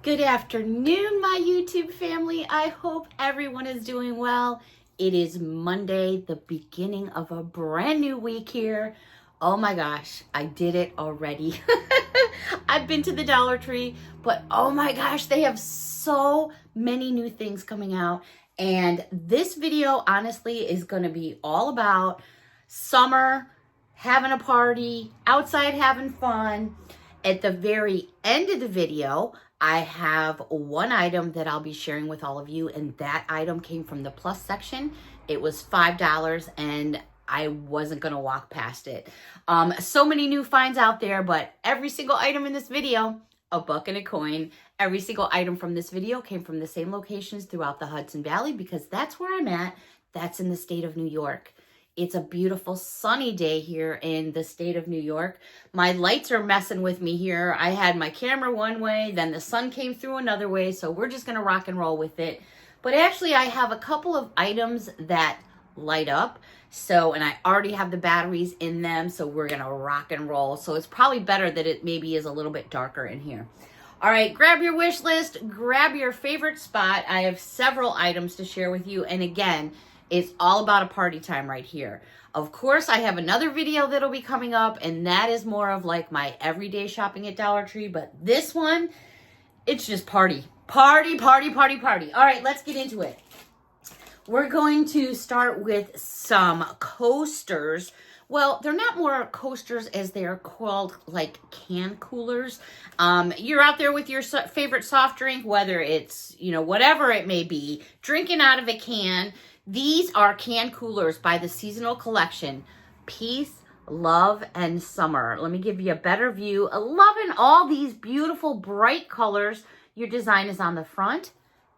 Good afternoon, my YouTube family. I hope everyone is doing well. It is Monday, the beginning of a brand new week here. Oh my gosh, I did it already. I've been to the Dollar Tree, but oh my gosh, they have so many new things coming out. And this video, honestly, is going to be all about summer, having a party, outside having fun. At the very end of the video, I have one item that I'll be sharing with all of you, and that item came from the plus section. It was $5 and I wasn't gonna walk past it. So many new finds out there, but every single item in this video, a buck and a coin. Every single item from this video came from the same locations throughout the Hudson Valley because that's where I'm at. That's in the state of New York. It's a beautiful sunny day here in the state of New York. My lights are messing with me here. I had my camera one way, then the sun came through another way, so we're just gonna rock and roll with it. But actually, I have a couple of items that light up. And I already have the batteries in them, so we're gonna rock and roll. So it's probably better that it maybe is a little bit darker in here. All right, grab your wish list, grab your favorite spot. I have several items to share with you. And again, it's all about a party time right here. Of course, I have another video that'll be coming up, and that is more of like my everyday shopping at Dollar Tree. But this one, it's just party. Party, party, party, party. All right, let's get into it. We're going to start with some coasters. Well, they're not more coasters as they are called like can coolers. You're out there with your favorite soft drink, whether it's, whatever it may be, drinking out of a can. These are can coolers by the Seasonal Collection. Peace, Love, and Summer. Let me give you a better view. Loving all these beautiful bright colors. Your design is on the front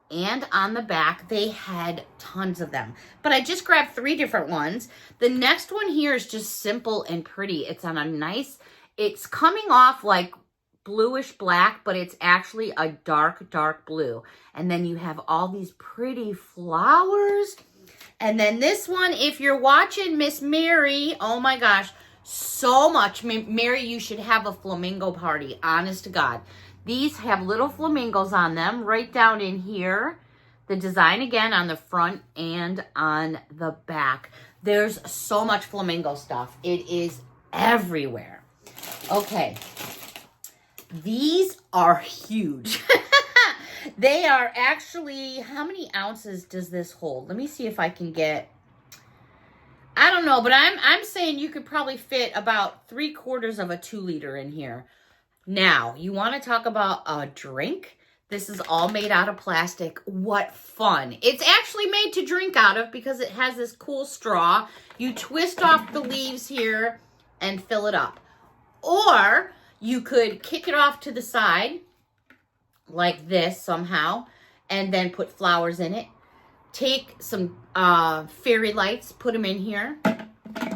and on the back. They had tons of them, but I just grabbed 3 different ones. The next one here is just simple and pretty. It's on a nice, it's coming off like bluish black, but it's actually a dark, dark blue. And then you have all these pretty flowers. And then this one, if you're watching Miss Mary, oh my gosh, so much. Mary, you should have a flamingo party, honest to God. These have little flamingos on them right down in here. The design again on the front and on the back. There's so much flamingo stuff. It is everywhere. Okay. These are huge. They are actually, how many ounces does this hold? Let me see if I can get, I don't know, but I'm saying you could probably fit about 3/4 of a 2-liter in here. Now, you want to talk about a drink? This is all made out of plastic. What fun. It's actually made to drink out of because it has this cool straw. You twist off the leaves here and fill it up. Or you could kick it off to the side like this somehow and then put flowers in it. Take some fairy lights, put them in here.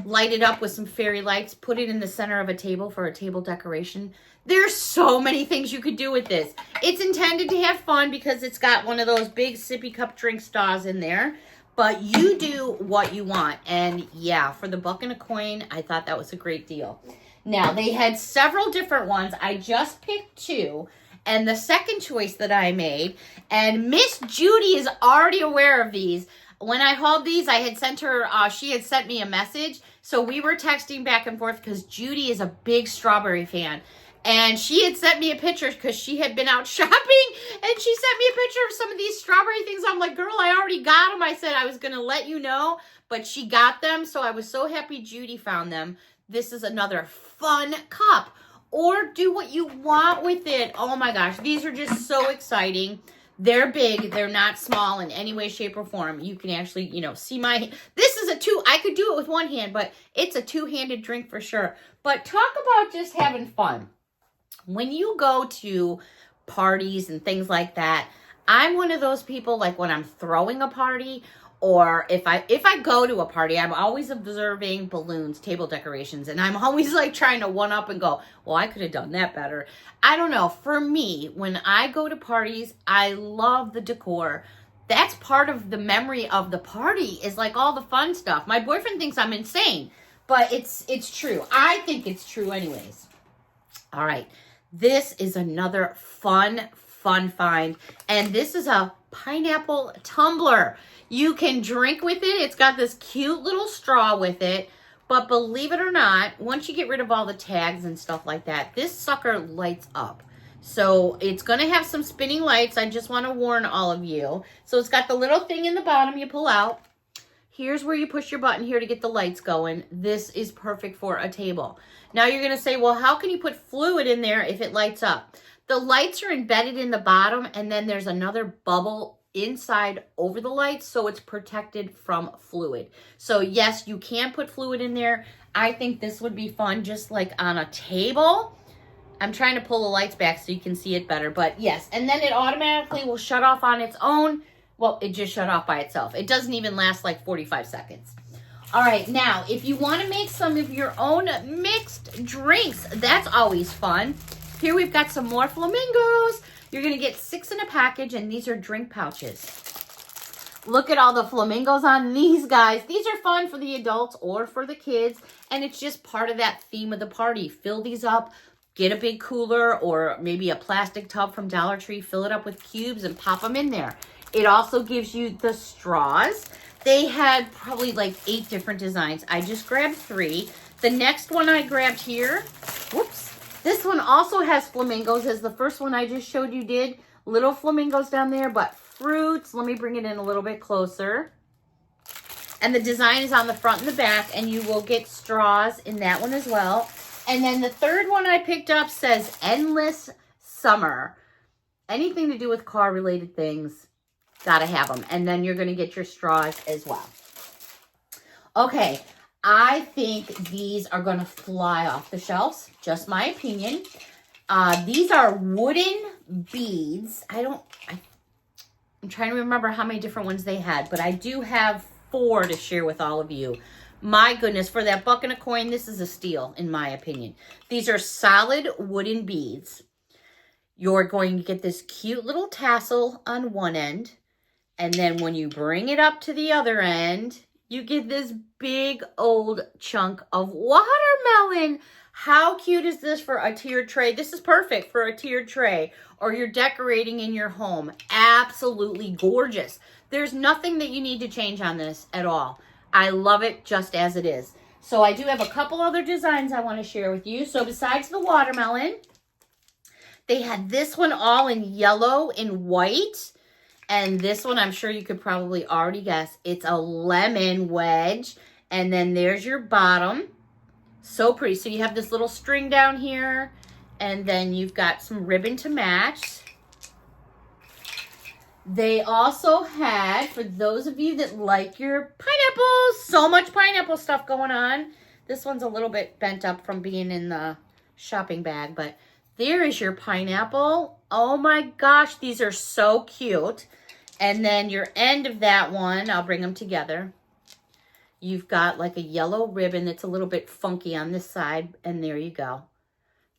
Light it up with some fairy lights. Put it in the center of a table for a table decoration. There's so many things you could do with this. It's intended to have fun because it's got one of those big sippy cup drink straws in there. But you do what you want. And yeah, for the buck and a coin, I thought that was a great deal. Now, they had several different ones. I just picked 2. And the second choice that I made, and Miss Judy is already aware of these. When I hauled these, I had sent her, she had sent me a message. So we were texting back and forth because Judy is a big strawberry fan. And she had sent me a picture because she had been out shopping. And she sent me a picture of some of these strawberry things. I'm like, girl, I already got them. I said I was going to let you know. But she got them. So I was so happy Judy found them. This is another fun cup. Or do what you want with it. Oh my gosh, these are just so exciting. They're big. They're not small in any way, shape, or form. You can actually, see my, this is a 2, I could do it with one hand, but it's a 2-handed drink for sure. But talk about just having fun. When you go to parties and things like that, I'm one of those people, like when I'm throwing a party, or if I go to a party, I'm always observing balloons, table decorations, and I'm always like trying to one up and go, well, I could have done that better. I don't know. For me, when I go to parties, I love the decor. That's part of the memory of the party is like all the fun stuff. My boyfriend thinks I'm insane, but it's true. I think it's true anyways. All right. This is another fun fun find. And this is a pineapple tumbler. You can drink with it. It's got this cute little straw with it. But believe it or not, once you get rid of all the tags and stuff like that, this sucker lights up. So it's going to have some spinning lights. I just want to warn all of you. So it's got the little thing in the bottom you pull out. Here's where you push your button here to get the lights going. This is perfect for a table. Now you're going to say, well, how can you put fluid in there if it lights up? The lights are embedded in the bottom, and then there's another bubble inside over the lights, so it's protected from fluid. So yes, you can put fluid in there. I think this would be fun just like on a table. I'm trying to pull the lights back so you can see it better, but yes. And then it automatically will shut off on its own. Well, it just shut off by itself. It doesn't even last like 45 seconds. All right, now, if you want to make some of your own mixed drinks, that's always fun. Here we've got some more flamingos. You're going to get 6 in a package, and these are drink pouches. Look at all the flamingos on these guys. These are fun for the adults or for the kids, and it's just part of that theme of the party. Fill these up. Get a big cooler or maybe a plastic tub from Dollar Tree. Fill it up with cubes and pop them in there. It also gives you the straws. They had probably like 8 different designs. I just grabbed 3. The next one I grabbed here, whoops. This one also has flamingos, as the first one I just showed you did. Little flamingos down there, but fruits. Let me bring it in a little bit closer. And the design is on the front and the back, and you will get straws in that one as well. And then the third one I picked up says Endless Summer. Anything to do with car-related things, gotta have them. And then you're gonna get your straws as well. Okay, I think these are gonna fly off the shelves. Just my opinion. These are wooden beads. I'm trying to remember how many different ones they had, but I do have 4 to share with all of you. My goodness, for that buck and a coin, this is a steal, in my opinion. These are solid wooden beads. You're going to get this cute little tassel on one end. And then when you bring it up to the other end, you get this big old chunk of watermelon. How cute is this for a tiered tray? This is perfect for a tiered tray, or you're decorating in your home. Absolutely gorgeous. There's nothing that you need to change on this at all. I love it just as it is. So I do have a couple other designs I want to share with you. So besides the watermelon, they had this one all in yellow and white. And this one, I'm sure you could probably already guess. It's a lemon wedge. And then there's your bottom. So pretty. So you have this little string down here. And then you've got some ribbon to match. They also had, for those of you that like your pineapples, so much pineapple stuff going on. This one's a little bit bent up from being in the shopping bag, but there is your pineapple. Oh my gosh, these are so cute. And then your end of that one, I'll bring them together. You've got like a yellow ribbon that's a little bit funky on this side, and there you go.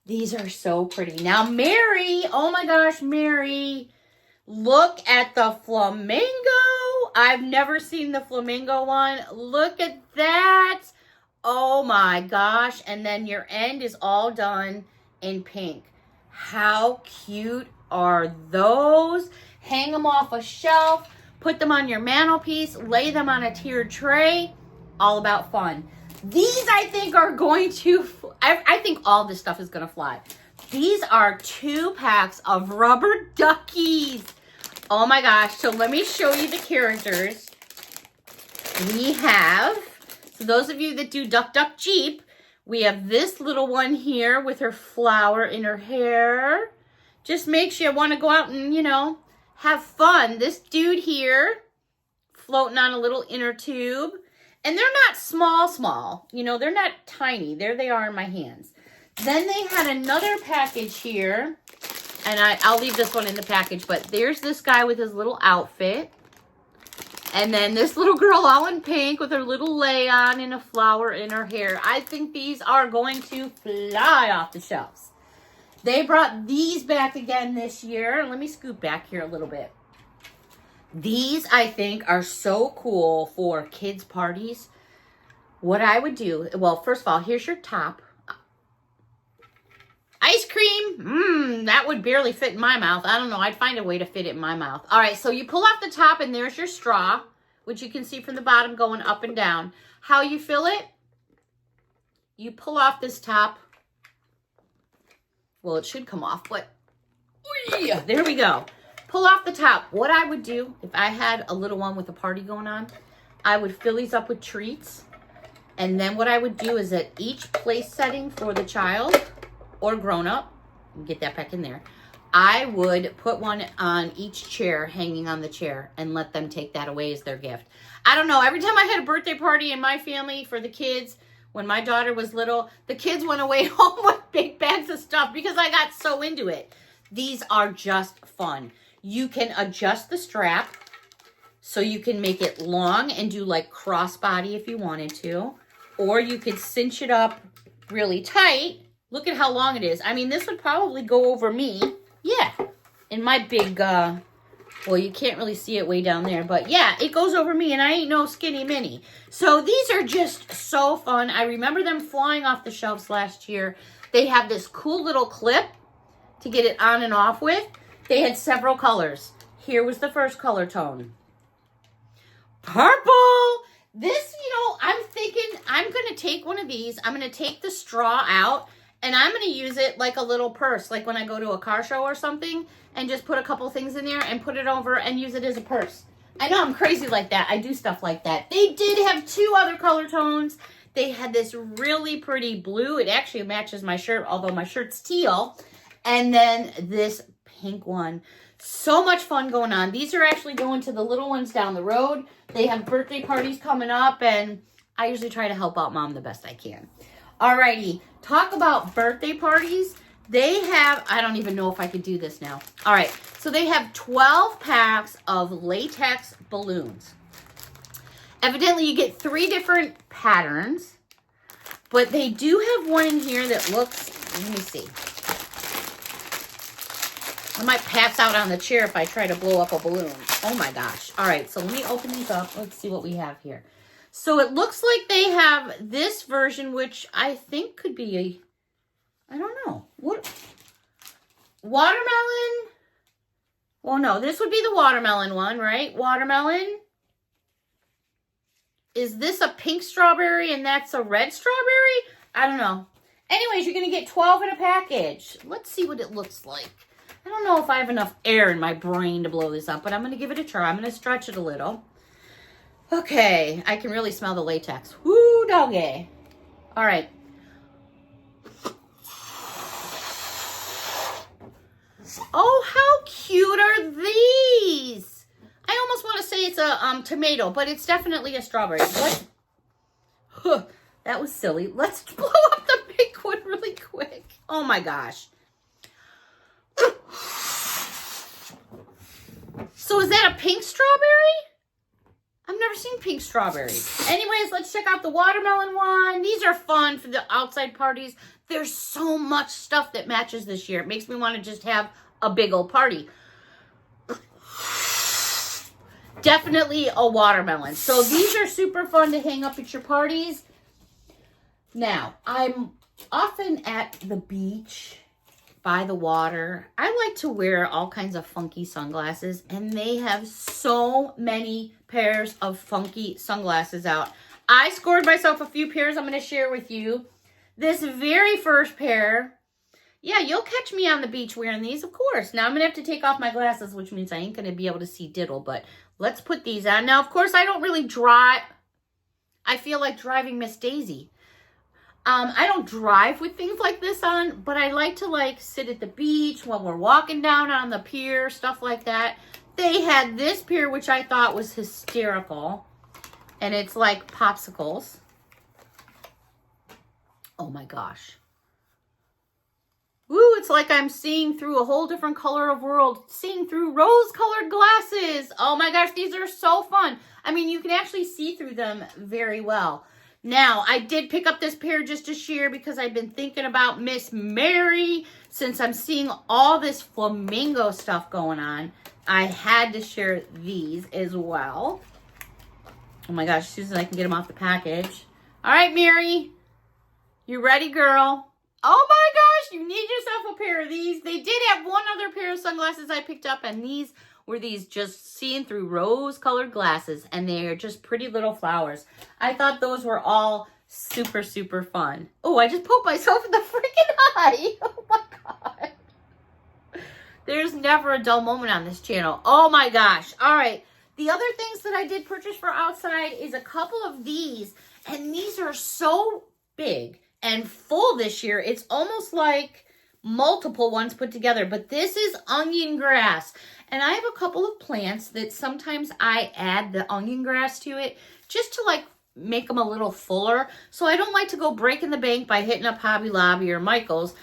These are so pretty. Now, Mary, oh my gosh, Mary. Look at the flamingo. I've never seen the flamingo one. Look at that. Oh my gosh. And then your end is all done in pink. How cute are those? Hang them off a shelf. Put them on your mantelpiece. Lay them on a tiered tray. All about fun. These, I think, are going to... I think all this stuff is going to fly. These are 2 packs of rubber duckies. Oh my gosh, so let me show you the characters. We have, so those of you that do Duck Duck Jeep, we have this little one here with her flower in her hair. Just makes you want to go out and, you know, have fun. This dude here, floating on a little inner tube. And they're not small. You know, they're not tiny. There they are in my hands. Then they had another package here. And I'll leave this one in the package, but there's this guy with his little outfit. And then this little girl all in pink with her little lei on and a flower in her hair. I think these are going to fly off the shelves. They brought these back again this year. Let me scoot back here a little bit. These, I think, are so cool for kids' parties. What I would do, well, first of all, here's your top. Ice cream, that would barely fit in my mouth. I don't know. I'd find a way to fit it in my mouth. All right, so you pull off the top, and there's your straw, which you can see from the bottom going up and down. How you fill it? You pull off this top. Well, it should come off, but there we go. Pull off the top. What I would do, if I had a little one with a party going on, I would fill these up with treats. And then what I would do is at each place setting for the child or grown-up, get that back in there, I would put one on each chair, hanging on the chair, and let them take that away as their gift. I don't know. Every time I had a birthday party in my family for the kids, when my daughter was little, the kids went away home with big bags of stuff because I got so into it. These are just fun. You can adjust the strap so you can make it long and do like crossbody if you wanted to. Or you could cinch it up really tight. Look at how long it is. I mean, this would probably go over me. Yeah. In my big, well, you can't really see it way down there. But yeah, it goes over me and I ain't no skinny mini. So these are just so fun. I remember them flying off the shelves last year. They have this cool little clip to get it on and off with. They had several colors. Here was the first color tone. Purple! This, I'm thinking I'm going to take one of these. I'm going to take the straw out, and I'm going to use it like a little purse, like when I go to a car show or something, and just put a couple things in there and put it over and use it as a purse. I know I'm crazy like that. I do stuff like that. They did have two other color tones. They had this really pretty blue. It actually matches my shirt, although my shirt's teal. And then this pink one. So much fun going on. These are actually going to the little ones down the road. They have birthday parties coming up, and I usually try to help out Mom the best I can. Alrighty, talk about birthday parties. They have, I don't even know if I could do this now. All right, so they have 12 packs of latex balloons. Evidently, you get 3 different patterns, but they do have one in here that looks, let me see. I might pass out on the chair if I try to blow up a balloon. Oh my gosh. All right, so let me open these up. Let's see what we have here. So it looks like they have this version, which I think could be a, I don't know. What? Watermelon? Well, no, this would be the watermelon one, right? Watermelon. Is this a pink strawberry and that's a red strawberry? I don't know. Anyways, you're going to get 12 in a package. Let's see what it looks like. I don't know if I have enough air in my brain to blow this up, but I'm going to give it a try. I'm going to stretch it a little. Okay, I can really smell the latex. Woo, doggy. All right. Oh, how cute are these? I almost want to say it's a tomato, but it's definitely a strawberry. Huh, that was silly. Let's blow up the pink one really quick. Oh my gosh. So is that a pink strawberry? I've never seen pink strawberries. Anyways, let's check out the watermelon one. These are fun for the outside parties. There's so much stuff that matches this year. It makes me want to just have a big old party. Definitely a watermelon. So these are super fun to hang up at your parties. Now, I'm often at the beach, by the water. I like to wear all kinds of funky sunglasses, and they have so many pairs of funky sunglasses out. I scored myself a few pairs I'm going to share with you. This very first pair, yeah, you'll catch me on the beach wearing these, of course. Now I'm going to have to take off my glasses, which means I ain't going to be able to see diddle, but let's put these on. Now, of course, I don't really drive. I feel like driving Miss Daisy. I don't drive with things like this on, but I like to sit at the beach when we're walking down on the pier, stuff like that. They had this pier, which I thought was hysterical. And it's like popsicles. Oh my gosh. Woo, it's like I'm seeing through a whole different color of world, seeing through rose-colored glasses. Oh my gosh, these are so fun. I mean, you can actually see through them very well. Now, I did pick up this pair just to share because I've been thinking about Miss Mary. Since I'm seeing all this flamingo stuff going on, I had to share these as well. Oh my gosh, as soon as I can get them off the package. All right, Mary. You ready, girl? Oh my gosh, you need yourself a pair of these. They did have one other pair of sunglasses I picked up, and these were these just seeing through rose-colored glasses, and they are just pretty little flowers. I thought those were all super, super fun. Oh, I just poked myself in the freaking eye. Oh my God. There's never a dull moment on this channel. Oh my gosh. All right. The other things that I did purchase for outside is a couple of these, and these are so big and full this year. It's almost like multiple ones put together, but this is onion grass. And I have a couple of plants that sometimes I add the onion grass to it just to like make them a little fuller. So I don't like to go breaking the bank by hitting up Hobby Lobby or Michael's.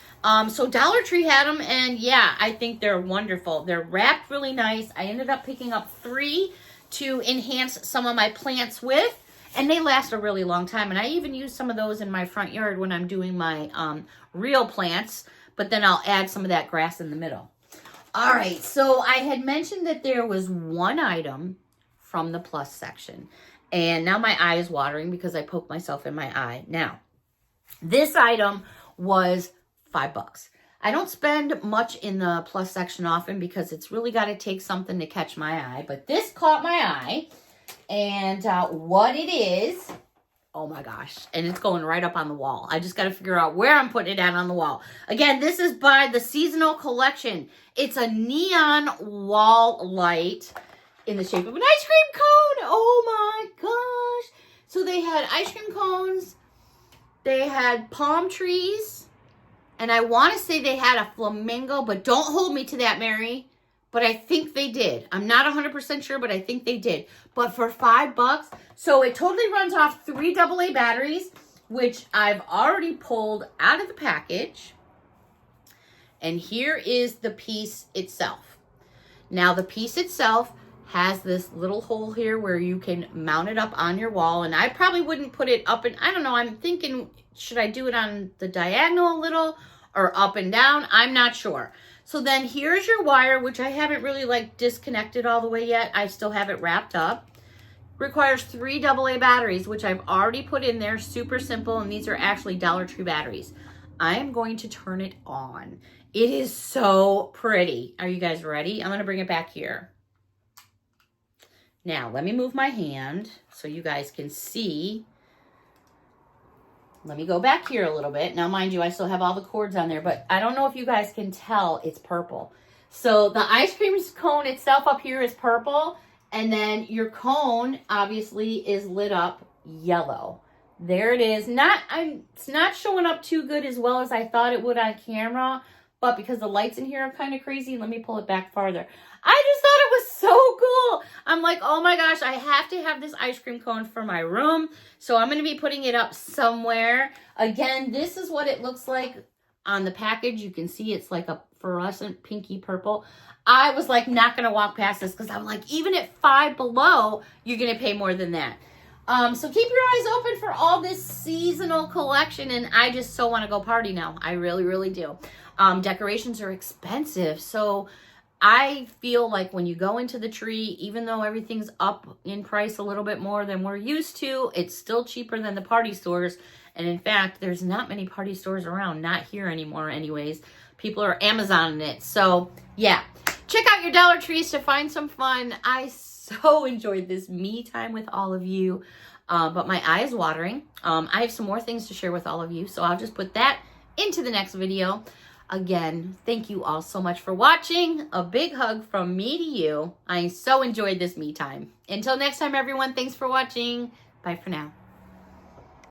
So Dollar Tree had them, and yeah, I think they're wonderful. They're wrapped really nice. I ended up picking up 3 to enhance some of my plants with, and they last a really long time. And I even use some of those in my front yard when I'm doing my real plants, but then I'll add some of that grass in the middle. All right, so I had mentioned that there was one item from the plus section, and now my eye is watering because I poked myself in my eye. Now, this item was $5. I don't spend much in the plus section often because it's really got to take something to catch my eye, but this caught my eye, and what it is, oh my gosh, and it's going right up on the wall. I just got to figure out where I'm putting it at on the wall. Again, this is by the Seasonal Collection. It's a neon wall light in the shape of an ice cream cone. Oh my gosh. So they had ice cream cones, they had palm trees, and I want to say they had a flamingo, but don't hold me to that, Mary. But I think they did. I'm not 100% sure, but I think they did. But for $5, so it totally runs off 3 AA batteries, which I've already pulled out of the package. And here is the piece itself. Now, the piece itself has this little hole here where you can mount it up on your wall. And I probably wouldn't put it up and, I don't know, I'm thinking, should I do it on the diagonal a little or up and down? I'm not sure. So then here's your wire, which I haven't really like disconnected all the way yet. I still have it wrapped up. Requires 3 AA batteries, which I've already put in there. Super simple, and these are actually Dollar Tree batteries. I am going to turn it on. It is so pretty. Are you guys ready? I'm going to bring it back here. Now, let me move my hand so you guys can see. Let me go back here a little bit. Now, mind you, I still have all the cords on there, but I don't know if you guys can tell it's purple. So the ice cream cone itself up here is purple, and then your cone obviously is lit up yellow. There it is. It's not showing up too good as well as I thought it would on camera, but because the lights in here are kind of crazy, let me pull it back farther. I just thought it was so cool. I'm like, oh my gosh, I have to have this ice cream cone for my room. So I'm going to be putting it up somewhere. Again, this is what it looks like on the package. You can see it's like a fluorescent pinky purple. I was like not going to walk past this because I'm like, even at $5 below, you're going to pay more than that. So keep your eyes open for all this seasonal collection, and I just so want to go party now. I really, really do. Decorations are expensive, so I feel like when you go into the tree, even though everything's up in price a little bit more than we're used to, it's still cheaper than the party stores. And in fact, there's not many party stores around, not here anymore anyways. People are Amazoning it. So yeah, check out your Dollar Trees to find some fun. I so enjoyed this me time with all of you, but my eye is watering. I have some more things to share with all of you, so I'll just put that into the next video. Again, thank you all so much for watching. A big hug from me to you. I so enjoyed this me time. Until next time, everyone, thanks for watching. Bye for now.